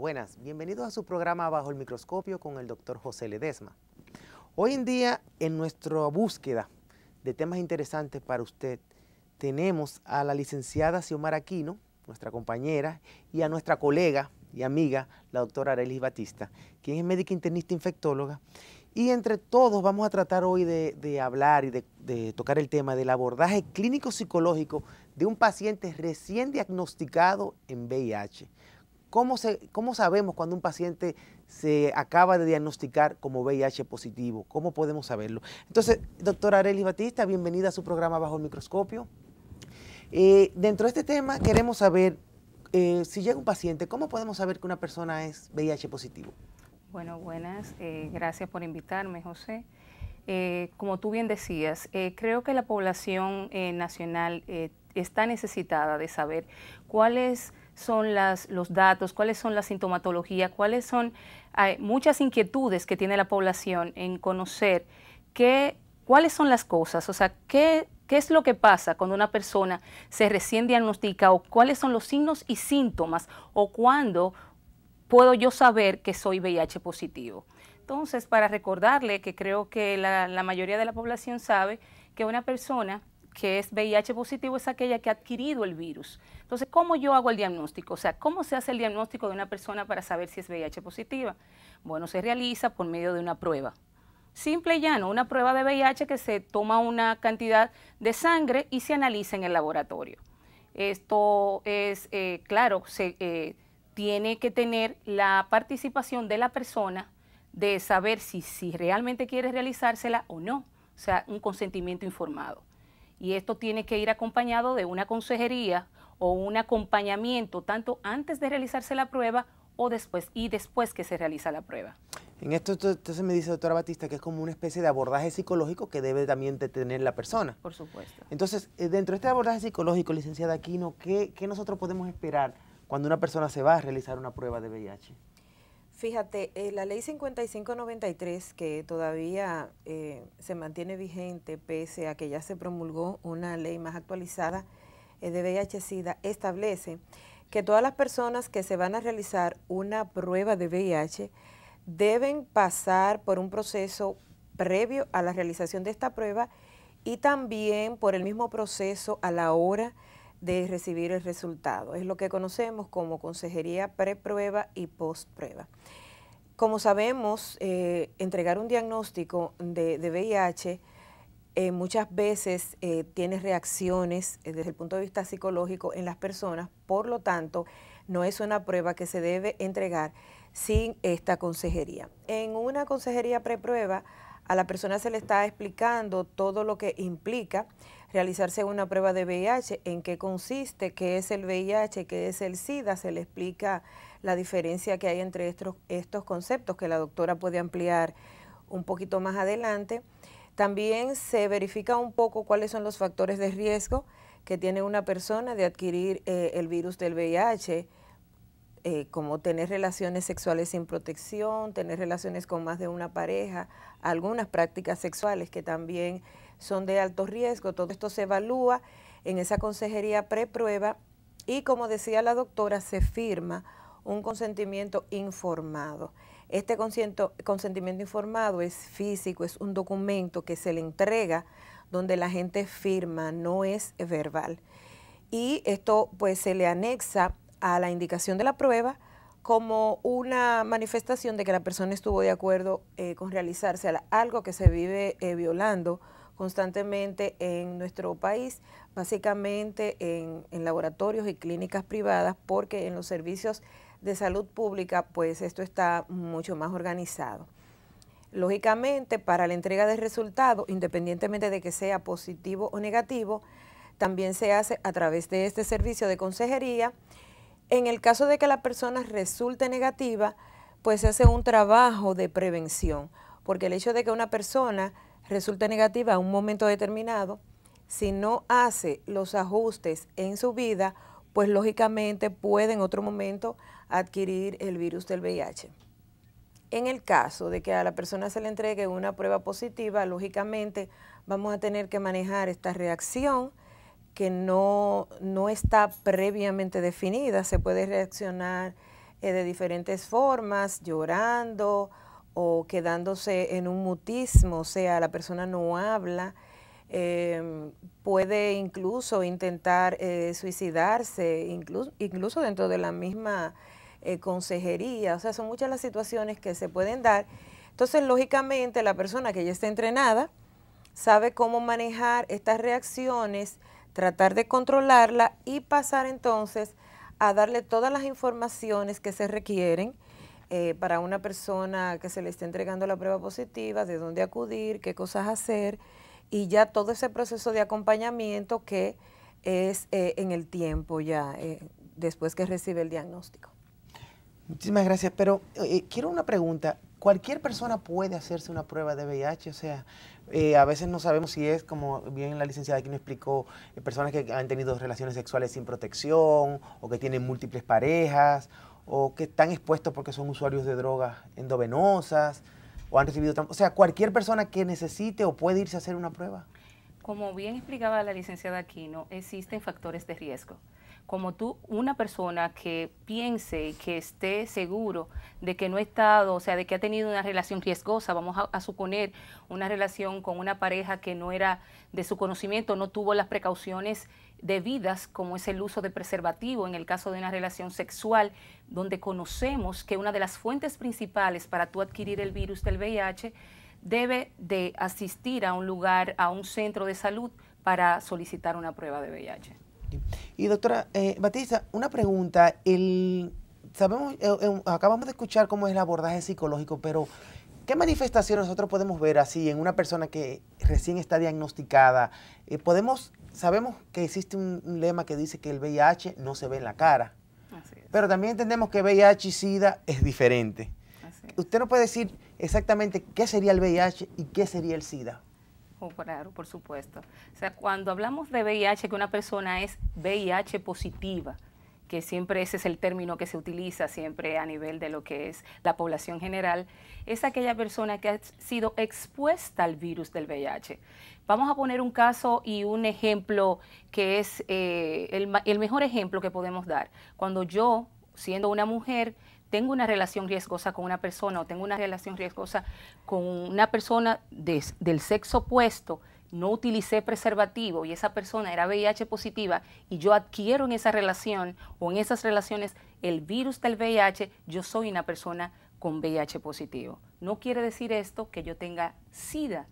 Buenas, bienvenidos a su programa Bajo el Microscopio con el doctor José Ledesma. Hoy en día, en nuestra búsqueda de temas interesantes para usted, tenemos a la licenciada Xiomara Aquino, nuestra compañera, y a nuestra colega y amiga, la doctora Arelis Batista, quien es médica internista infectóloga. Y entre todos vamos a tratar hoy de hablar y de tocar el tema del abordaje clínico-psicológico de un paciente recién diagnosticado en VIH. ¿Cómo sabemos cuando un paciente se acaba de diagnosticar como VIH positivo? ¿Cómo podemos saberlo? Entonces, doctora Arelis Batista, bienvenida a su programa Bajo el Microscopio. Dentro de este tema queremos saber, si llega un paciente, ¿cómo podemos saber que una persona es VIH positivo? Bueno, buenas. Gracias por invitarme, José. Como tú bien decías, creo que la población nacional está necesitada de saber cuáles son los datos, cuáles son la sintomatología, cuáles son muchas inquietudes que tiene la población en conocer cuáles son las cosas, o sea, qué es lo que pasa cuando una persona se recién diagnostica o cuáles son los signos y síntomas o cuándo puedo yo saber que soy VIH positivo. Entonces, para recordarle que creo que la mayoría de la población sabe que una persona que es VIH positivo es aquella que ha adquirido el virus. Entonces, ¿cómo yo hago el diagnóstico? O sea, ¿cómo se hace el diagnóstico de una persona para saber si es VIH positiva? Bueno, se realiza por medio de una prueba. Simple y llano, una prueba de VIH que se toma una cantidad de sangre y se analiza en el laboratorio. Esto es, claro, tiene que tener la participación de la persona de saber si realmente quiere realizársela o no, o sea, un consentimiento informado. Y esto tiene que ir acompañado de una consejería o un acompañamiento tanto antes de realizarse la prueba o después que se realiza la prueba. En esto entonces me dice, doctora Batista, que es como una especie de abordaje psicológico que debe también de tener la persona. Por supuesto. Entonces, dentro de este abordaje psicológico, licenciada Aquino, ¿qué nosotros podemos esperar cuando una persona se va a realizar una prueba de VIH? Fíjate, la ley 5593, que todavía se mantiene vigente pese a que ya se promulgó una ley más actualizada de VIH-Sida, establece que todas las personas que se van a realizar una prueba de VIH deben pasar por un proceso previo a la realización de esta prueba y también por el mismo proceso a la hora de recibir el resultado. Es lo que conocemos como consejería preprueba y postprueba. Como sabemos, entregar un diagnóstico de VIH muchas veces tiene reacciones desde el punto de vista psicológico en las personas, por lo tanto, no es una prueba que se debe entregar sin esta consejería. En una consejería preprueba, a la persona se le está explicando todo lo que implica realizarse una prueba de VIH, en qué consiste, qué es el VIH, qué es el SIDA, se le explica la diferencia que hay entre estos conceptos que la doctora puede ampliar un poquito más adelante. También se verifica un poco cuáles son los factores de riesgo que tiene una persona de adquirir el virus del VIH, como tener relaciones sexuales sin protección, tener relaciones con más de una pareja, algunas prácticas sexuales que también son de alto riesgo. Todo esto se evalúa en esa consejería preprueba y, como decía la doctora, se firma un consentimiento informado. Este consentimiento informado es físico, es un documento que se le entrega donde la gente firma, no es verbal. Y esto pues se le anexa a la indicación de la prueba como una manifestación de que la persona estuvo de acuerdo con realizarse algo que se vive violando constantemente en nuestro país, básicamente en laboratorios y clínicas privadas, porque en los servicios de salud pública pues esto está mucho más organizado. Lógicamente, para la entrega de resultados, independientemente de que sea positivo o negativo, también se hace a través de este servicio de consejería. En el caso de que la persona resulte negativa, pues se hace un trabajo de prevención, porque el hecho de que una persona resulte negativa a un momento determinado, si no hace los ajustes en su vida, pues lógicamente puede en otro momento adquirir el virus del VIH. En el caso de que a la persona se le entregue una prueba positiva, lógicamente vamos a tener que manejar esta reacción que no está previamente definida. Se puede reaccionar de diferentes formas, llorando o quedándose en un mutismo, o sea, la persona no habla, puede incluso intentar suicidarse, incluso dentro de la misma consejería. O sea, son muchas las situaciones que se pueden dar. Entonces, lógicamente, la persona que ya está entrenada sabe cómo manejar estas reacciones, tratar de controlarla y pasar entonces a darle todas las informaciones que se requieren para una persona que se le esté entregando la prueba positiva, de dónde acudir, qué cosas hacer, y ya todo ese proceso de acompañamiento que es en el tiempo ya, después que recibe el diagnóstico. Muchísimas gracias, pero quiero una pregunta. ¿Cualquier persona puede hacerse una prueba de VIH? O sea, a veces no sabemos si es, como bien la licenciada aquí nos explicó, personas que han tenido relaciones sexuales sin protección, o que tienen múltiples parejas, o que están expuestos porque son usuarios de drogas endovenosas, o han recibido... O sea, cualquier persona que necesite o puede irse a hacer una prueba. Como bien explicaba la licenciada Aquino, existen factores de riesgo. Como una persona que piense y que esté seguro de que no ha estado, o sea, de que ha tenido una relación riesgosa, vamos a suponer una relación con una pareja que no era de su conocimiento, no tuvo las precauciones debidas, como es el uso de preservativo en el caso de una relación sexual, donde conocemos que una de las fuentes principales para tú adquirir el virus del VIH debe de asistir a un lugar, a un centro de salud para solicitar una prueba de VIH. Y doctora Batista, una pregunta. Sabemos, acabamos de escuchar cómo es el abordaje psicológico, pero ¿qué manifestaciones nosotros podemos ver así en una persona que recién está diagnosticada? Sabemos que existe un lema que dice que el VIH no se ve en la cara, pero también entendemos que VIH y SIDA es diferente. ¿Usted nos puede decir exactamente qué sería el VIH y qué sería el SIDA? Oh, claro, por supuesto. O sea, cuando hablamos de VIH, que una persona es VIH positiva, que siempre ese es el término que se utiliza siempre a nivel de lo que es la población general, es aquella persona que ha sido expuesta al virus del VIH. Vamos a poner un caso y un ejemplo que es el mejor ejemplo que podemos dar. Cuando yo, siendo una mujer, tengo una relación riesgosa con una persona o tengo una relación riesgosa con una persona del sexo opuesto, no utilicé preservativo y esa persona era VIH positiva y yo adquiero en esa relación o en esas relaciones el virus del VIH, yo soy una persona con VIH positivo. No quiere decir esto que yo tenga SIDA.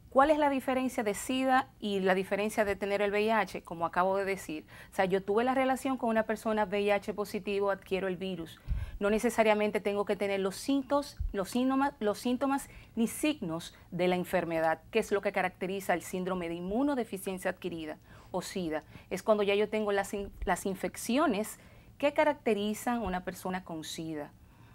¿Cuál es la diferencia de SIDA y la diferencia de tener el VIH? Como acabo de decir, o sea, yo tuve la relación con una persona VIH positivo, adquiero el virus. No necesariamente tengo que tener los síntomas ni signos de la enfermedad, que es lo que caracteriza el síndrome de inmunodeficiencia adquirida o SIDA. Es cuando ya yo tengo las infecciones que caracterizan a una persona con SIDA.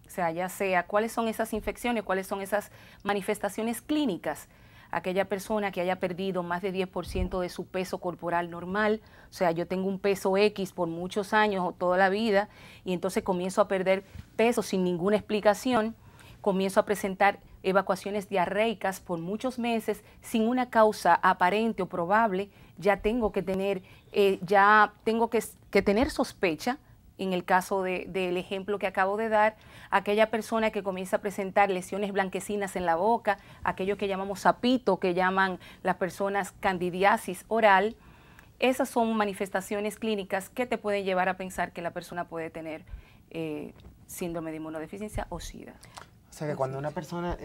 O sea, ya sea cuáles son esas infecciones, cuáles son esas manifestaciones clínicas. Aquella persona que haya perdido más de 10% de su peso corporal normal, o sea, yo tengo un peso X por muchos años o toda la vida y entonces comienzo a perder peso sin ninguna explicación, comienzo a presentar evacuaciones diarreicas por muchos meses sin una causa aparente o probable, ya tengo que tener, que tener sospecha. En el caso del ejemplo que acabo de dar, aquella persona que comienza a presentar lesiones blanquecinas en la boca, aquello que llamamos sapito, que llaman las personas candidiasis oral, esas son manifestaciones clínicas que te pueden llevar a pensar que la persona puede tener síndrome de inmunodeficiencia o SIDA. O sea que cuando una persona,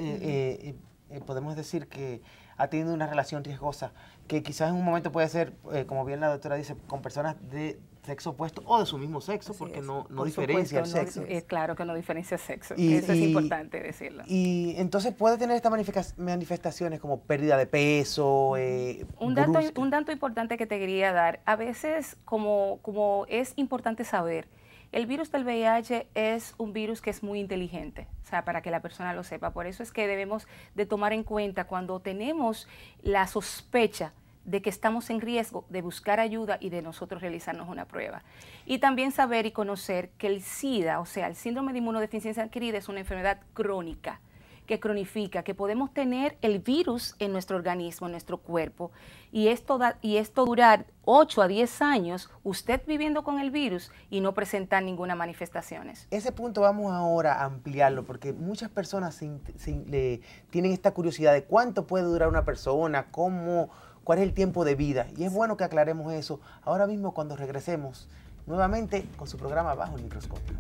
podemos decir que ha tenido una relación riesgosa, que quizás en un momento puede ser, como bien la doctora dice, con personas de sexo opuesto o de su mismo sexo, porque no diferencia el sexo. Es claro que no diferencia sexo, eso es importante decirlo. Y entonces puede tener estas manifestaciones como pérdida de peso, un dato importante que te quería dar, a veces como es importante saber, el virus del VIH es un virus que es muy inteligente, o sea, para que la persona lo sepa. Por eso es que debemos de tomar en cuenta cuando tenemos la sospecha de que estamos en riesgo de buscar ayuda y de nosotros realizarnos una prueba. Y también saber y conocer que el SIDA, o sea, el síndrome de inmunodeficiencia adquirida, es una enfermedad crónica, que cronifica, que podemos tener el virus en nuestro organismo, en nuestro cuerpo, y esto durar 8 a 10 años, usted viviendo con el virus y no presentar ninguna manifestaciones. Ese punto vamos ahora a ampliarlo, porque muchas personas tienen esta curiosidad de cuánto puede durar una persona, cuál es el tiempo de vida, y es bueno que aclaremos eso ahora mismo cuando regresemos nuevamente con su programa Bajo el Microscopio.